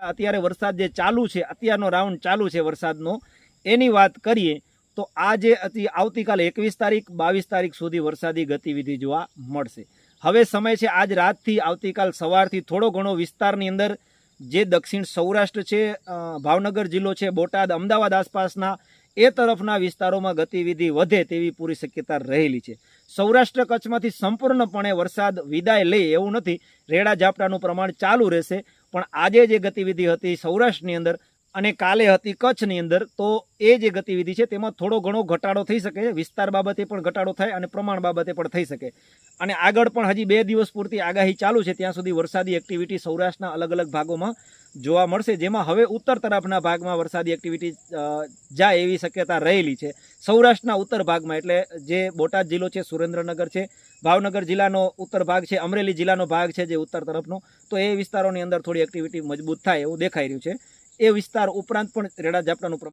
અત્યારે વરસાદ જે ચાલુ છે, અત્યારનો રાઉન્ડ ચાલુ છે વરસાદનો, એની વાત કરીએ તો આજે આવતીકાલે 21 તારીખ 22 તારીખ સુધી વરસાદી ગતિવિધિ જોવા મળશે. હવે સમય છે આજ રાતથી આવતીકાલ સવારથી થોડો ઘણો વિસ્તારની અંદર જે દક્ષિણ સૌરાષ્ટ્ર છે, ભાવનગર જિલ્લો છે, બોટાદ, અમદાવાદ આસપાસના એ તરફના વિસ્તારોમાં ગતિવિધિ વધે તેવી પૂરી શક્યતા રહેલી છે. સૌરાષ્ટ્ર કચ્છમાંથી સંપૂર્ણપણે વરસાદ વિદાય લે એવું નથી. રેડા ઝાપટાનું પ્રમાણ ચાલુ રહેશે, પણ આજે જે ગતિવિધિ હતી સૌરાષ્ટ્રની અંદર અને કાલે હતી કચ્છની અંદર, તો એ જે ગતિવિધિ છે તેમાં થોડો ઘણો ઘટાડો થઈ શકે છે. વિસ્તાર બાબતે પણ ઘટાડો થાય અને પ્રમાણ બાબતે પણ થઈ શકે. અને આગળ પણ હજી 2 દિવસ પૂરતી આગાહી ચાલુ છે, ત્યાં સુધી વરસાદી એક્ટિવિટી સૌરાષ્ટ્રના અલગ અલગ ભાગોમાં જોવા મળશે, જેમાં હવે ઉત્તર તરફના ભાગમાં વરસાદી એક્ટિવિટી જાય એવી શક્યતા રહેલી છે. સૌરાષ્ટ્રના ઉત્તર ભાગમાં, એટલે જે બોટાદ જિલ્લો છે, સુરેન્દ્રનગર છે, ભાવનગર જિલ્લાનો ઉત્તર ભાગ છે, અમરેલી જિલ્લાનો ભાગ છે જે ઉત્તર તરફનો, તો એ વિસ્તારોની અંદર થોડી એક્ટિવિટી મજબૂત થાય એવું દેખાઈ રહ્યું છે. એ વિસ્તાર ઉપરાંત પણ રેડા ઝાપટાનું